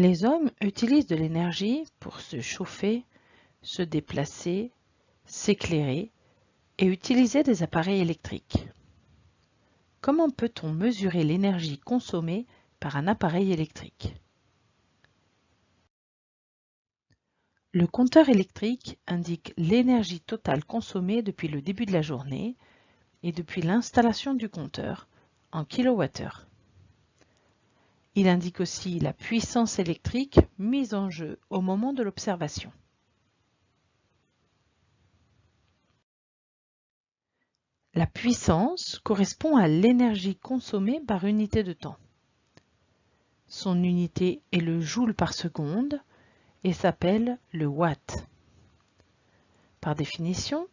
Les hommes utilisent de l'énergie pour se chauffer, se déplacer, s'éclairer et utiliser des appareils électriques. Comment peut-on mesurer l'énergie consommée par un appareil électrique? Le compteur électrique indique l'énergie totale consommée depuis le début de la journée et depuis l'installation du compteur en kilowattheures. Il indique aussi la puissance électrique mise en jeu au moment de l'observation. La puissance correspond à l'énergie consommée par unité de temps. Son unité est le joule par seconde et s'appelle le watt. Par définition,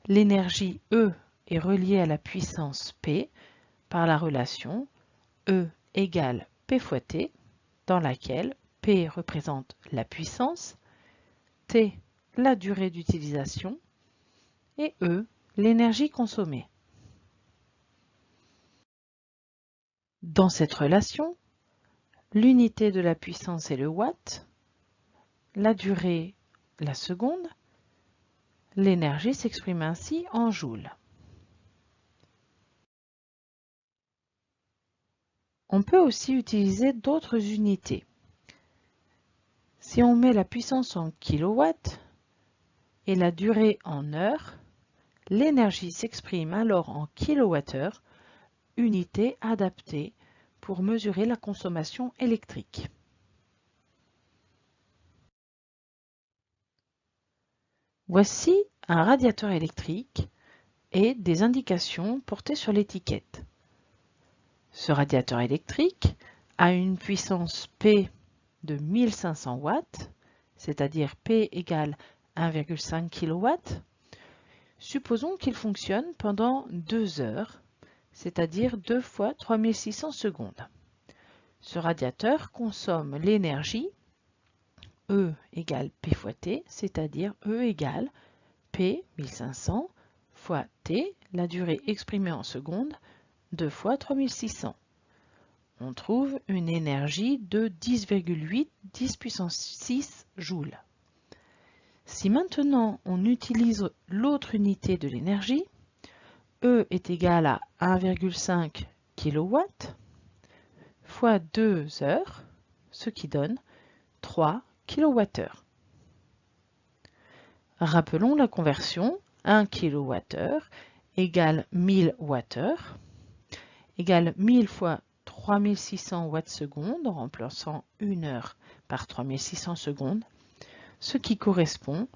l'énergie E est reliée à la puissance P par la relation E égale P fois T, dans laquelle P représente la puissance, T la durée d'utilisation et E l'énergie consommée. Dans cette relation, l'unité de la puissance est le watt, la durée la seconde, l'énergie s'exprime ainsi en joules. On peut aussi utiliser d'autres unités. Si on met la puissance en kilowatts et la durée en heures, l'énergie s'exprime alors en kilowattheures, unité adaptée pour mesurer la consommation électrique. Voici un radiateur électrique et des indications portées sur l'étiquette. Ce radiateur électrique a une puissance P de 1500 watts, c'est-à-dire P égale 1,5 kW. Supposons qu'il fonctionne pendant 2 heures, c'est-à-dire 2 fois 3600 secondes. Ce radiateur consomme l'énergie E égale P fois T, c'est-à-dire E égale P 1500 fois T, la durée exprimée en secondes, 2 fois 3600. On trouve une énergie de 10,8 10 puissance 6 joules. Si maintenant on utilise l'autre unité de l'énergie, E est égal à 1,5 kW fois 2 heures, ce qui donne 3 kWh. Rappelons la conversion, 1 kWh égale 1000 Wh, égale 1000 fois 3600 watts secondes, en remplaçant 1 heure par 3600 secondes, ce qui correspond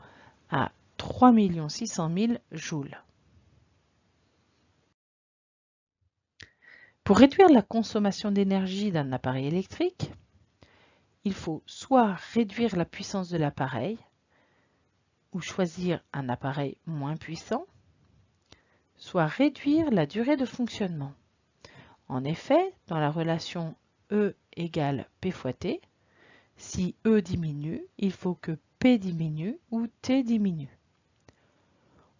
à 3 600 000 joules. Pour réduire la consommation d'énergie d'un appareil électrique, il faut soit réduire la puissance de l'appareil ou choisir un appareil moins puissant, soit réduire la durée de fonctionnement. En effet, dans la relation E égale P fois T, si E diminue, il faut que P diminue ou T diminue.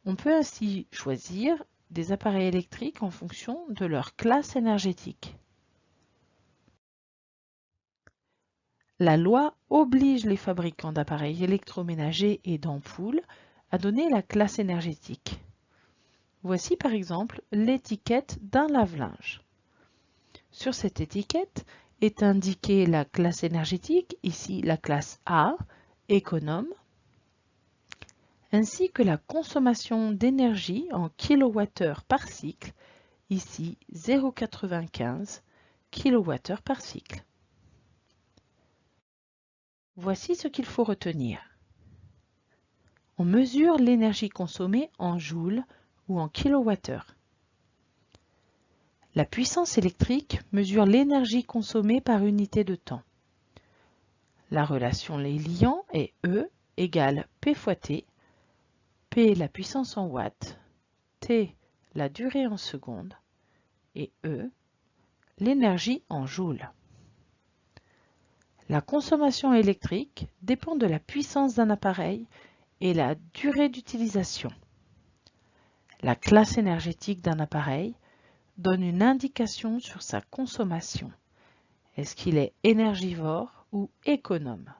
On peut ainsi choisir des appareils électriques en fonction de leur classe énergétique. La loi oblige les fabricants d'appareils électroménagers et d'ampoules à donner la classe énergétique. Voici par exemple l'étiquette d'un lave-linge. Sur cette étiquette est indiquée la classe énergétique, ici la classe A, économe, ainsi que la consommation d'énergie en kWh par cycle, ici 0,95 kWh par cycle. Voici ce qu'il faut retenir. On mesure l'énergie consommée en joules ou en kilowattheures. La puissance électrique mesure l'énergie consommée par unité de temps. La relation les liant est E égale P fois T, P la puissance en watts, T la durée en secondes et E l'énergie en joules. La consommation électrique dépend de la puissance d'un appareil et la durée d'utilisation. La classe énergétique d'un appareil donne une indication sur sa consommation. Est-ce qu'il est énergivore ou économe?